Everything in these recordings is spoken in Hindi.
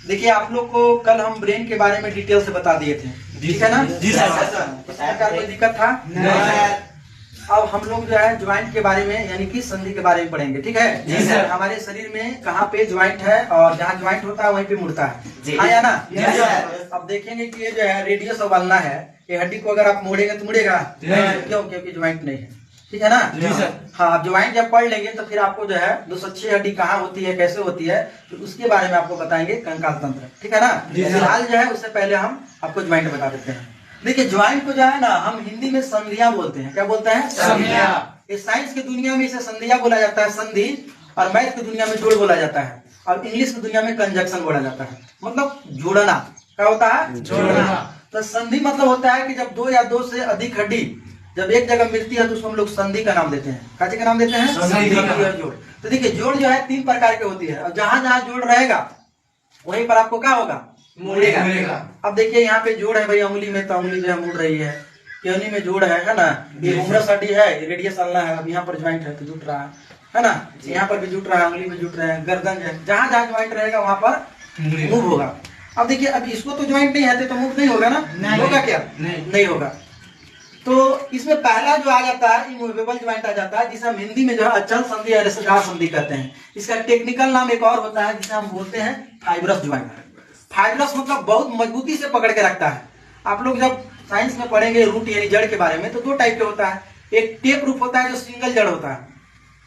देखिए आप लोग को कल हम ब्रेन के बारे में डिटेल से बता दिए थे, ठीक है ना? जी सर। इस प्रकार कोई दिक्कत था? नहीं। अब हम लोग जो है ज्वाइंट के बारे में यानी कि संधि के बारे में पढ़ेंगे, ठीक है? जी सर। हमारे शरीर में कहाँ पे ज्वाइंट है और जहाँ ज्वाइंट होता है वहीं पे मुड़ता है, हाँ या ना? अब देखेंगे कि ये जो है रेडियस और वल्ना है, ये हड्डी को अगर आप मोड़ेंगे तो मुड़ेगा क्यों? क्योंकि ज्वाइंट नहीं है, ठीक है ना? जी सर। हाँ, ज्वाइंट जब पढ़ लेंगे तो फिर आपको जो है 206 हड्डी कहाँ होती है, कैसे होती है, तो उसके बारे में आपको बताएंगे कंकाल तंत्र, ठीक है ना? फिलहाल जो है उससे पहले हम आपको ज्वाइंट बता देते हैं। देखिए ज्वाइंट को जो है ना हम हिंदी में संधियां बोलते हैं। क्या बोलते हैं? संधियां। इस साइंस की दुनिया में इसे संधियां बोला जाता है, संधि, और मैथ की दुनिया में जोड़ बोला जाता है, और इंग्लिश की दुनिया में कंजक्शन बोला जाता है, मतलब जोड़ना। क्या होता है? जोड़ना। तो संधि मतलब होता है कि जब दो या दो से अधिक हड्डी जब एक जगह मिलती है तो उसको हम लोग संधि का नाम देते हैं। काचे का नाम देते हैं? संधि और जोड़। तो देखिए जोड़ जो है 3 प्रकार की होती है, और जहां जहां जोड़ रहेगा वहीं पर आपको क्या होगा? मुड़ेगा। अब देखिए यहाँ पे जोड़ है भाई उंगली में, तो उंगली जो है मुड़ रही है, योनि में जोड़ है ना, ये हुमरस हड्डी है, रेडियस अल्ना है, अब यहाँ पर ज्वाइंट है तो जुट रहा है ना, यहाँ पर भी जुट रहा है, उंगली में जुट रहे हैं, गर्दन है, जहां जहां ज्वाइंट रहेगा वहां पर मूव होगा। अब देखिए अब इसको तो ज्वाइंट नहीं है तो मूव नहीं होगा ना, होगा क्या? नहीं होगा। तो इसमें पहला जो आ जाता है इमूवेबल ज्वाइंट आ जाता है, जिसे हम हिंदी में जो है अचल संधि या रेशेदार संधि कहते हैं। इसका टेक्निकल नाम एक और होता है जिसे हम बोलते हैं फाइब्रस ज्वाइंट। फाइब्रस मतलब बहुत मजबूती से पकड़ के रखता है। आप लोग जब साइंस में पढ़ेंगे रूट यानी जड़ के बारे में तो 2 टाइप के होता है, एक टेप रूट होता है जो सिंगल जड़ होता है,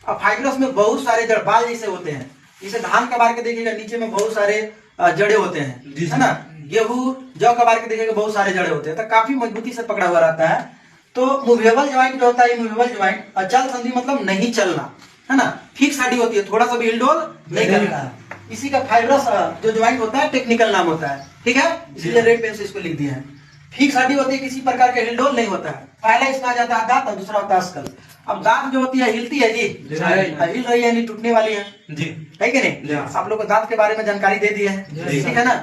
और फाइब्रस में बहुत सारे जड़ बाल जैसे होते हैं, जैसे धान कबार के देखिएगा नीचे में बहुत सारे जड़े होते हैं, है ना? गेहूं जौ कबार के देखिएगा बहुत सारे जड़े होते हैं, तो काफी मजबूती से पकड़ा हुआ रहता है। तो मूवेबल ज्वाइंट जो होता है, मूवेबल ज्वाइंट अचल संधि मतलब नहीं चलना, है ना, फिक्स हड्डी होती है, थोड़ा सा भी हिलडोल नहीं करता है। इसी का फाइब्रस जो ज्वाइंट होता है टेक्निकल नाम होता है, ठीक है? इसलिए रेड पेन से इसको लिख दिया है। फिक्स हड्डी होती है, किसी प्रकार के हिलडोल नहीं होता है। पहला इसमें आ जाता है दांत और दूसरा होता है स्कल। अब दांत जो होती है हिलती है जी, हिल रही है, नहीं टूटने वाली है कि नहीं? आप लोग को दांत के बारे में जानकारी दे दी है, ठीक है ना?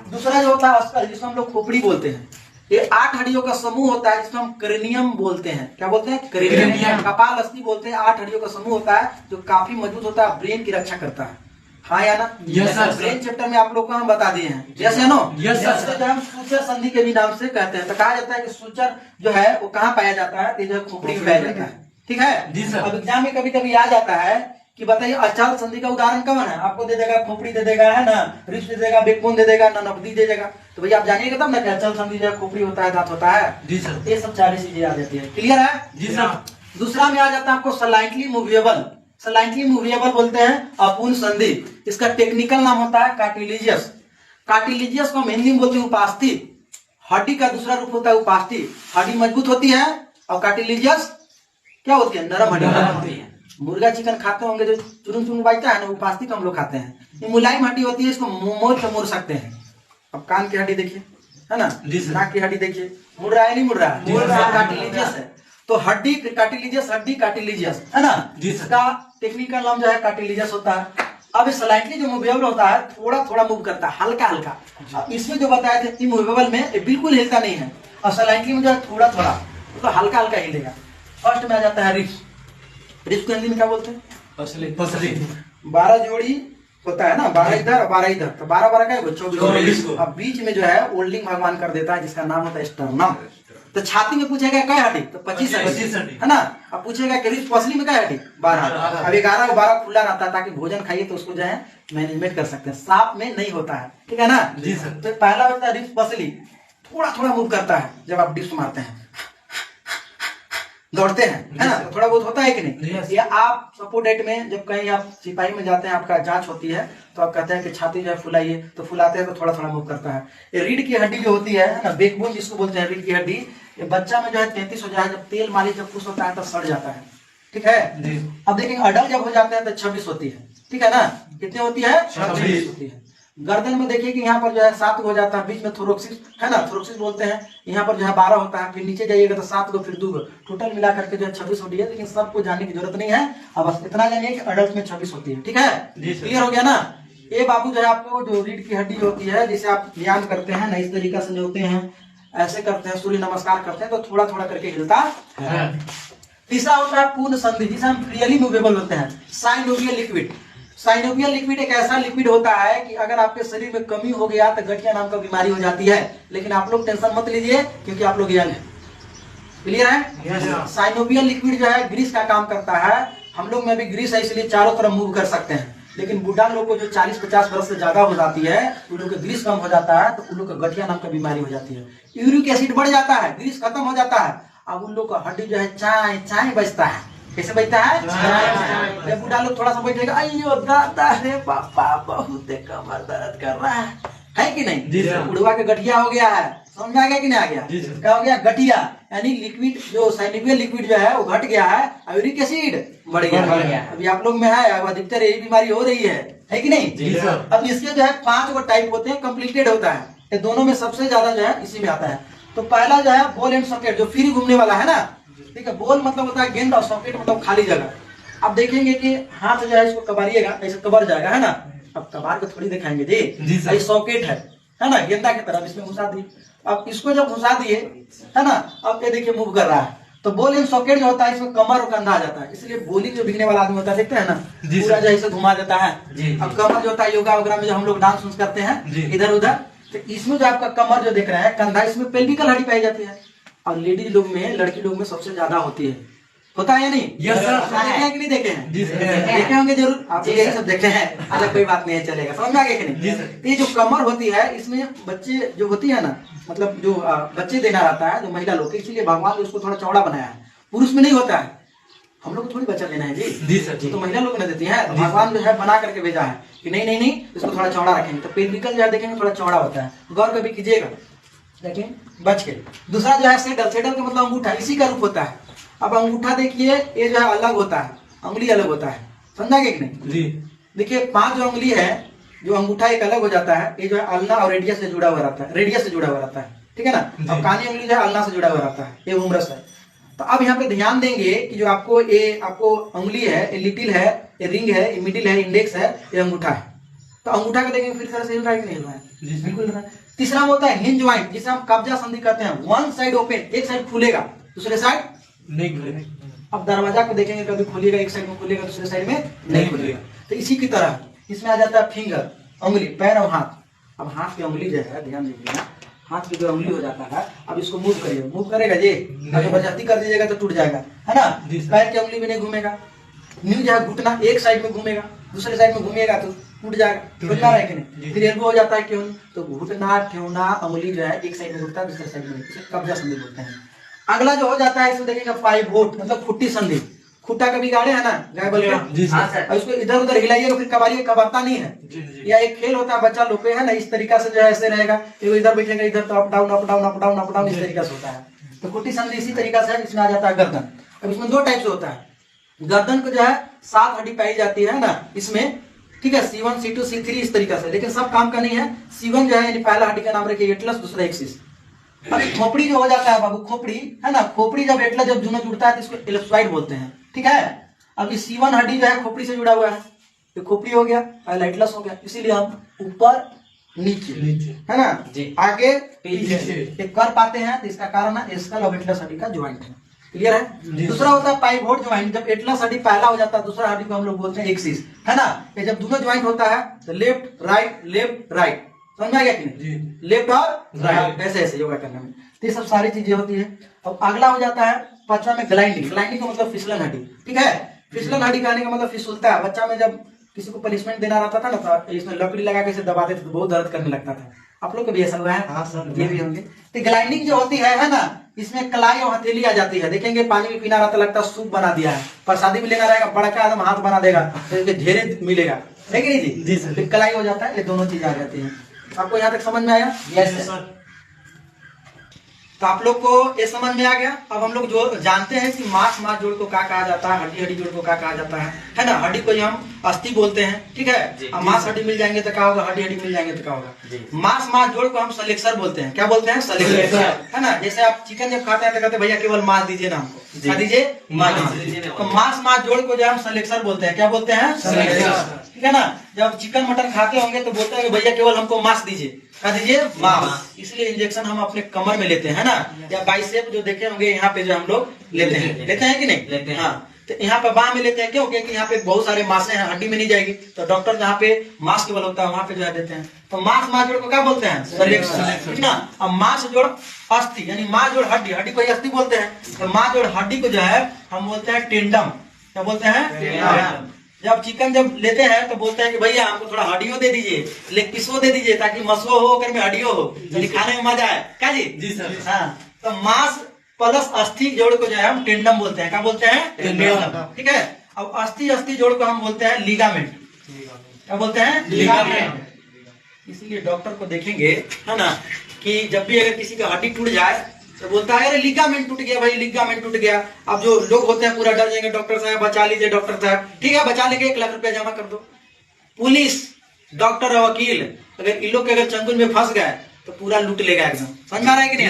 दूसरा जो होता है स्कल, जिसको हम लोग खोपड़ी बोलते हैं। ये 8 हड्डियों का समूह होता है जिसको हम क्रेनियम बोलते हैं। क्या बोलते हैं? क्रेनियम। कपाल अस्थि बोलते हैं। 8 हड्डियों का समूह होता है जो काफी मजबूत होता है, ब्रेन की रक्षा करता है, हाँ या ना? Yes sir. ब्रेन चैप्टर में आप लोग को हम बता दिए हैं, यस या नो? Yes sir. हम सूचर संधि के भी नाम से कहते हैं। तो कहा जाता है कि सूचर जो है वो कहाँ पाया जाता है? जो खोपड़ी में पाया जाता है, ठीक है जी सर। अब एग्जाम में कभी कभी आ जाता है कि बताइए अचल संधि का उदाहरण कौन है? आपको दे देगा खोपड़ी दे देगा, है ना, रिस्ट दे देगा, बैकबोन दे देगा, ननबदी दे देगा, तो भैया आप जानिएगा तब ना कि अचल संधि जो है खोपड़ी होता है, दांत होता है जी सर। ये सब 4 चीजें आ जाती है, क्लियर है जी सर। दूसरा में आ जाता है आपको स्लाइटली मूवेबल। स्लाइटली मूवेबल बोलते हैं अपूर्ण संधि। इसका टेक्निकल नाम होता है कार्टिलेजियस। कार्टिलेजियस को हम हिंदी में बोलते हैं उपास्थि। हड्डी का दूसरा रूप होता है उपास्थि। हड्डी मजबूत होती है और कार्टिलेजियस क्या होती है? नरम हड्डी होती है। मुर्गा चिकन खाते होंगे जो चुरुन चुरुन बाजता है ना, उपास्थि को हम लोग खाते हैं। ये मुलायम हड्डी होती है, इसको मोड़ के मोड़ सकते हैं। अब कान की हड्डी देखिए, है ना, नाक की हड्डी देखिए, मुड़ रहा है नहीं मुड़ रहा है? कार्टिलेजियस है। तो हड्डी कार्टिलेजियस, हड्डी कार्टिलेजियस, है ना? जिसका टेक्निकल नाम जो है कार्टिलेजियस होता है। अब स्लाइटली जो मूवेबल होता है थोड़ा थोड़ा मूव करता है, हल्का हल्का। अब इसमें जो बताया था इमूवेबल में बिल्कुल हिलता नहीं है, और स्लाइटली में जो है थोड़ा थोड़ा तो हल्का हल्का हिलेगा। फर्स्ट में आ जाता है रिब्स। रिब्स को हिंदी में क्या बोलते हैं? पसली। 12 जोड़ी होता है ना, 12 इधर और 12 इधर, तो 12 का 24। अब बीच में जो है ओल्डिंग भगवान कर देता है जिसका नाम होता है स्टर्नम। तो छाती में पूछेगा क्या हड्डी? तो 25 हड्डी, है ना? अब पूछेगा कि रिब्स पसली में क्या हड्डी? 12। अब 11 और 12 खुला रहता है ताकि भोजन खाइए तो उसको जो है मैनेजमेंट कर सकते हैं। सांप में नहीं होता है, ठीक है ना जी सर। तो पहला होता है रिब्स पसली, थोड़ा थोड़ा मूव करता है जब आप डिप्स मारते हैं, दौड़ते हैं, है ना, तो थोड़ा बहुत होता है कि नहीं? या आप सपोर्ट डेट में जब कहीं आप सिपाही में जाते हैं, आपका जांच होती है तो आप कहते हैं कि छाती जो है फुलाइए, तो फुलाते हैं तो थोड़ा थोड़ा मूव करता है। ये रीढ़ की हड्डी जो होती है ना, बैकबोन जिसको बोलते हैं, रीढ़ की हड्डी, ये बच्चा में जो है 33 हो जाए, जब तेल मालिश जब खुश होता है तो सड़ जाता है, ठीक है। अब देखेंगे अडल्ट जब हो जाते हैं तो 26 होती है, ठीक है ना? कितनी होती है? 26 होती है। गर्दन में देखिए कि यहाँ पर जो है 7 हो जाता है, बीच में थोरोक्सिस, है ना, थोरोक्सिस बोलते हैं, यहाँ पर जो है 12 होता है, फिर नीचे जाइएगा तो 7 को, फिर 2 टोटल मिला करके जो है 26 होती है। लेकिन सबको जानने की जरूरत नहीं है, अब बस इतना जानिए कि अडल्ट में 26 होती है, ठीक है, क्लियर हो गया ना? ये बाबू जो है आपको जो रीढ़ की हड्डी होती है, जिसे आप व्यायाम करते हैं ना, इस तरीका से होते हैं, ऐसे करते हैं, सूर्य नमस्कार करते हैं तो थोड़ा थोड़ा करके हिलता है। तीसरा होता है पूर्ण संधि, जिसे हम फ्रीली मूवेबल होते हैं, साइनोवियल लिक्विड। साइनोवियल लिक्विड एक ऐसा लिक्विड होता है कि अगर आपके शरीर में कमी हो गया तो गठिया नाम का बीमारी हो जाती है। लेकिन आप लोग टेंशन मत लीजिए क्योंकि आप लोग यंग हैं। क्लियर है? साइनोवियल लिक्विड जो है ग्रीस का काम करता है। हम लोग में भी ग्रीस है इसलिए चारों तरफ मूव कर सकते हैं। लेकिन बूढ़ा लोग को जो 40-50 वर्ष से ज्यादा हो जाती है उन लोग का ग्रीस कम हो जाता है तो उन लोग का गठिया नाम का बीमारी हो जाती है। यूरिक एसिड बढ़ जाता है, ग्रीस खत्म हो जाता है। अब उन लोग का हड्डी जो है चाय चाय बजता है। कैसे बजता है? जब बूढ़ा लोग थोड़ा सा बैठेगा, अयो दादा रे पापा बहुत कमर दर्द कर रहा है कि नहीं? बुढ़वा के गठिया हो गया है। समझ में आ गया कि नहीं आ गया? क्या हो गया? गठिया यानी लिक्विड जो साइनोवियल लिक्विड जो है वो घट गया है, यूरिक एसिड बढ़ गया। अभी आप लोग में है, अब अधिकतर यही बीमारी हो रही है कि नहीं? अब इसके जो है 5 गो टाइप होते हैं, कंप्लीटेड होता है। ये दोनों में सबसे ज्यादा जो है इसी में आता है। तो पहला जो है बॉल एंड सॉकेट, जो फ्री घूमने वाला है ना, ठीक है। बॉल मतलब होता है गेंद और सॉकेट मतलब खाली जगह। अब देखेंगे कि हाथ जो है इसको कबारिएगा, ऐसे कबर जाएगा, है ना। अब कबार को थोड़ी दिखाएंगे जी। ये सॉकेट है ना, गेंदा की तरफ इसमें घुसा दी। अब इसको जब घुसा दिए, है ना, अब ये देखिए मूव कर रहा है। तो बॉल एंड सॉकेट जो होता है इसमें कमर और कंधा आ जाता है। इसलिए बोली जो बिकने वाला आदमी होता है, देखते हैं ना, पूरा जो ऐसे घुमा देता है। अब कमर जो होता है योगा वगैरह में जो हम लोग डांस करते हैं इधर उधर, तो इसमें जो आपका कमर जो दिख रहा है, कंधा, इसमें पेल्विकल हड्डी पाई जाती है। और लेडीज लोग में, लड़की लोग में सबसे ज्यादा होती है। होता है या नहीं? Yes sir. देखे हैं कि नहीं देखे हैं? देखे होंगे जरूर, आप यही सब देखे हैं। अच्छा कोई बात नहीं है, चलेगा। समझ में आ गया कि नहीं? ये जो कमर होती है इसमें बच्चे जो होती है ना, मतलब जो बच्चे देना रहता है जो महिला लोग, इसलिए भगवान ने उसको थोड़ा चौड़ा बनाया है। पुरुष में नहीं होता है। हम लोग को थोड़ी बच्चा लेना है जी सर, तो महिला लोग ने देती है। तो भगवान जो है बना करके भेजा है कि नहीं नहीं नहीं इसको थोड़ा चौड़ा रखेंगे। तो पेल्विकल जो है देखेंगे थोड़ा चौड़ा होता है। गौर कभी कीजिएगा, देखिए बच के। दूसरा जो है सेडल, सेडल का मतलब अंगूठा, इसी का रूप होता है। अब अंगूठा देखिए, ये जो है अलग होता है, अंगुली अलग होता है। समझा कि नहीं जी? देखिए 5 जो अंगुली है, जो अंगूठा एक अलग हो जाता है, ये जो है अल्ना और रेडियस से जुड़ा हुआ रहता है, रेडियस से जुड़ा हुआ रहता है, ठीक है ना। अब कानी अंगुली जो है अल्ना से जुड़ा हुआ रहता है, ये हुमरस है। तो अब यहाँ पे ध्यान देंगे कि जो आपको अंगुली है, ये लिटिल है, ये रिंग है, ये मिडिल है, इंडेक्स है, ये अंगूठा है। तो अंगूठा का देखेंगे फिर तरह से हिल रहा है कि नहीं हिल रहा है? बिल्कुल हिल रहा है। तीसरा होता है हिंज ज्वाइंट, जिसे हम कब्जा संधि कहते हैं। वन साइड ओपन, एक साइड खुलेगा, दूसरे साइड नहीं खुलेगा। अब दरवाजा को देखेंगे, कभी खुलेगा एक साइड में, खुलेगा दूसरे साइड में नहीं खुलेगा। तो इसी की तरह इसमें आ जाता है फिंगर, अंगुली, पैर और हाथ। अब हाथ की अंगुली जो है, ध्यान दीजिएगा, हाथ की जो अंगुली हो जाता है, अब इसको मूव करिए, मूव करेगा जी, अगर जबरदस्ती कर दीजिएगा तो टूट जाएगा, है ना। पैर की अंगुली भी नहीं घूमेगा। न्यू जो है घुटना एक साइड में घूमेगा, दूसरे साइड में घूमेगा तो टूट जाएगा, टूटना है कि नहीं। फिर एल्बो हो जाता है क्यों? तो घुटना ठेवना अंगुली जो है एक साइड में घुटता है, दूसरे साइड में नहीं, इसे कब्जा संधि बोलते हैं। अगला जो हो जाता है इसमें देखेंगे पाइवोट, मतलब खुट्टी संधि। खुट्टा कभी गाड़े है ना, गाय बोल के, और उसको इधर उधर हिलाइएगा फिर कबारिए, कबारता नहीं है। या एक खेल होता है बच्चा लोग पे, है ना, इस तरीका से जो है ऐसे रहेगा, इधर बैठेगा, इधर तो up down up down up down up down, इस तरीका से होता है। तो खुट्टी संधि इसी तरीका से इसमें आ जाता है गर्दन। अब इसमें 2 टाइप से होता है। गर्दन को जो है 7 हड्डी पाई जाती है ना इसमें, ठीक है, C1 C2 C3 इस तरीका से, लेकिन सब काम का नहीं है। C1 जो है यानी पहला हड्डी का नाम रखिए एटलस, दूसरा एक्सिस। अब खोपड़ी जो हो जाता है बाबू, खोपड़ी है ना, खोपड़ी जब एटलस जब दोनों जुड़ता है तो इसको एलिप्सॉइड बोलते हैं, ठीक है। अब इस C1 हड्डी जो है खोपड़ी से जुड़ा हुआ है, ये खोपड़ी हो गया, पहला एटलस हो गया, इसीलिए हम ऊपर नीचे है ना जी, आगे पीछे कर पाते हैं। तो इसका कारण है स्कल और एटलस हड्डी का ज्वाइंट है। क्लियर है? दूसरा होता है पाइवोट ज्वाइंट, जब एटलस हड्डी पहला हो जाता है, दूसरा हड्डी को हम लोग बोलते हैं एक्सिस, है ना। ये जब दोनों ज्वाइंट होता है तो लेफ्ट राइट, समझ में आ गया कि नहीं? लेफ्ट और राइट, ऐसे ऐसे योगा करने में। तो ये सब सारी चीजें होती है। अब अगला हो जाता है 5वां में ग्लाइंडिंग। ग्लाइंडिंग का मतलब फिसलन हड्डी, ठीक है। फिसलन हड्डी कहने का मतलब फिसलता है। बच्चा में जब किसी को पनिशमेंट देना रहता था ना, तो इसमें लकड़ी लगा के इसे दबाते थे तो बहुत दर्द करने लगता था। आप लोग को भी ऐसा हुआ है? हाँ सर, ये भी होंगे। तो ग्लाइंडिंग जो होती है ना, इसमें कलाई और हथेली आ जाती है। देखेंगे पानी भी पीना रहता, लगता है सूप बना दिया है। प्रसादी भी लेना रहेगा, बड़का आदम हाथ बना देगा तो घेरे मिलेगा, है कि नहीं जी? सर, कलाई हो जाता है, ये दोनों चीज आ जाती है। आपको यहाँ तक समझ में आया? Yes sir. तो आप लोग को ये समझ में आ गया। अब हम लोग जो जानते हैं कि मांस जोड़ को क्या कहा जाता है, हड्डी जोड़ को क्या कहा जाता है ना। हड्डी को हम अस्थि बोलते हैं, ठीक है। अब मांस हड्डी मिल जाएंगे तो क्या होगा, हड्डी मिल जाएंगे तो क्या होगा। मांस जोड़ को हम सलेक्सर बोलते हैं। क्या बोलते हैं? सलेक्सर, है ना। जैसे आप चिकन जब खाते हैं तो कहते हैं भैया केवल मांस दीजिए ना, हमको खा दीजिए मांस। तो मांस जोड़ को जो हम सलेक्सर बोलते हैं। क्या बोलते हैं? सलेक्सर, ठीक है ना। जब चिकन मटन खाते होंगे तो बोलते हैं भैया केवल हमको मांस दीजिए, कह दीजिए मांस। इसलिए इंजेक्शन हम अपने कमर में लेते हैं ना, या बाइसेप जो देखे होंगे यहाँ पे जो हम लोग लेते हैं कि नहीं लेते हैं? हाँ। तो यहाँ पे बाह में लेते हैं, क्यों? क्योंकि यहाँ पे बहुत सारे मांसें हैं, हड्डी में नहीं जाएगी, तो डॉक्टर जहाँ पे मांस केवल होता है वहां पे जो है देते हैं। तो मांस मांस जोड़ को क्या बोलते हैं? सलेक्शन, ठीक ना। अब मांस जोड़ अस्थि, यानी मांस जोड़ हड्डी, हड्डी को अस्थि बोलते हैं, तो मांस जोड़ हड्डी को जो है हम बोलते हैं टेंडम। क्या बोलते हैं? जब चिकन जब लेते हैं तो बोलते हैं कि भैया हमको थोड़ा हड्डियों दे दीजिए, लेग पीसो दे दीजिए, ताकि मसो हो कर में हड्डियों हो, खाने में मजा आए। क्या जी? जी सर। हाँ, तो मांस प्लस अस्थि जोड़ को जो है हम टेंडम बोलते हैं। क्या बोलते हैं? टेंडम, ठीक है। अब अस्थि अस्थि जोड़ को हम बोलते हैं लिगामेंट। क्या बोलते हैं? लिगामेंट। इसीलिए डॉक्टर को देखेंगे, है ना, कि जब भी अगर किसी का हड्डी टूट जाए तो बोलता है अरे लिगामेंट टूट गया भाई, लिगामेंट टूट गया। अब जो लोग होते हैं पूरा डर जाएंगे, डॉक्टर साहब बचा लीजिए, डॉक्टर साहब। ठीक है, बचा लेंगे, 1 लाख रुपया जमा कर दो। पुलिस, डॉक्टर और वकील अगर इन लोग के अगर चंगुल में फंस गए तो पूरा लूट लेगा एकदम। समझ में आ रहा है कि नहीं?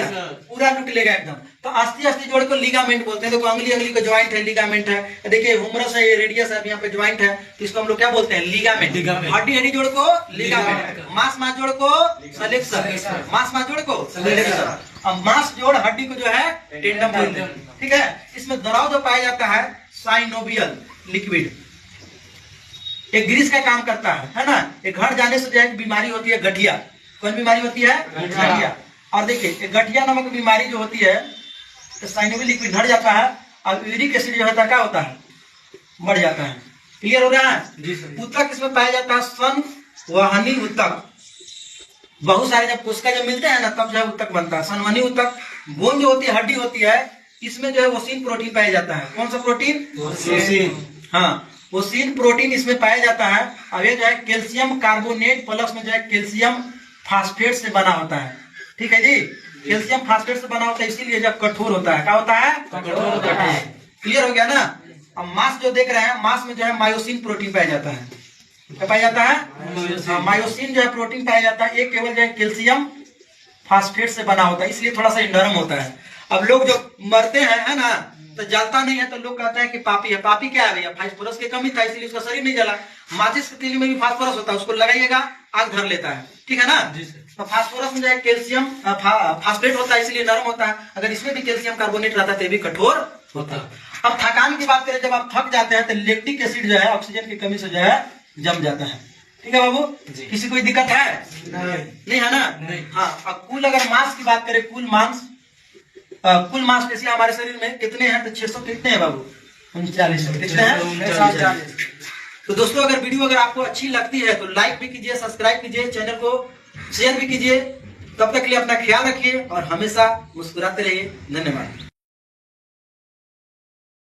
पूरा लूट लेगा एकदम। तो अस्थि अस्थि जोड़ को लिगामेंट बोलते हैं। देखो अंगली अंगली का ज्वाइंट है, लिगामेंट है। देखिए ह्यूमरस है, ये रेडियस है, यहाँ पे ज्वाइंट है, तो इसको हम लोग क्या बोलते हैं? लिगामेंट। हड्डी हड्डी जोड़ को लिगामेंट, मांस मांस जोड़ को सलेक्शन, मांस मांस जोड़ को सलेक्शन। अब मांस जोड़ हड्डी को जो है टेंडम बोलते हैं, ठीक है। इसमें द्रव जो पाया जाता है साइनोवियल लिक्विड, एक ग्रीस का काम करता है ना। एक घर जाने से जो है बीमारी होती है गठिया। कौन बीमारी होती है? गठिया। और देखिए गठिया नामक बीमारी जो होती है तो साइनोवियल लिक्विड घट जाता है, और यूरिक एसिड जो होता है क्या होता है? बढ़ जाता है। क्लियर हो रहा है? उत्तक इसमें पाया जाता है संवहनी उत्तक। बहुत सारे जब कोशिका जब मिलते हैं ना तब जो है उत्तक बनता है, संवहनी उत्तक। बोन जो होती है, हड्डी होती है, इसमें जो है ओसिन प्रोटीन पाया जाता है। कौन सा प्रोटीन? ओसिन। हाँ, ओसिन प्रोटीन इसमें पाया जाता है। अब ये जो है कैल्शियम कार्बोनेट प्लस में जो है कैल्शियम फास्फेट से बना होता है। ठीक है जी, कैल्शियम फास्फेट से बना होता है, इसीलिए जब कठोर होता है। क्या होता है? कठोर होता है। क्लियर हो गया ना। अब मांस जो देख रहे हैं, मांस में जो है मायोसिन प्रोटीन पाया जाता है। क्या पाया जाता है? मायोसिन जो है प्रोटीन पाया जाता है। एक केवल जो है कैल्शियम फास्फेट से बना होता है, इसलिए थोड़ा सा नरम होता है। अब लोग जो मरते हैं, है ना, तो जलता नहीं है, तो लोग कहते हैं कि पापी है। पापी क्या है भैया? फास्फोरस की कमी था, इसलिए उसका शरीर नहीं जला। माचिस की तीली में भी फास्फोरस होता है, उसको लगाइएगा आग धर लेता है। ठीक है ना। तो फास्फोरस में जो है कैल्शियम फास्फेट होता है, इसलिए नरम होता है। अगर इसमें भी कैल्शियम कार्बोनेट रहता है तो भी कठोर होता है। अब थकान की बात करें, जब आप थक जाते हैं तो लैक्टिक एसिड जो है ऑक्सीजन की कमी से जो है जम जाता है। ठीक है बाबू, किसी कोई दिक्कत है? नहीं है ना। हाँ, अब कुल अगर मांस की बात करें, कुल मांस, कुल मांसपेशियां हमारे शरीर में कितने हैं? तो 600 कितने हैं बाबू? 39 कितने हैं? तो दोस्तों अगर वीडियो अगर आपको अच्छी लगती है तो लाइक भी कीजिए, सब्सक्राइब कीजिए, चैनल को शेयर भी कीजिए। तब तक के लिए अपना ख्याल रखिए और हमेशा मुस्कुराते रहिए। धन्यवाद।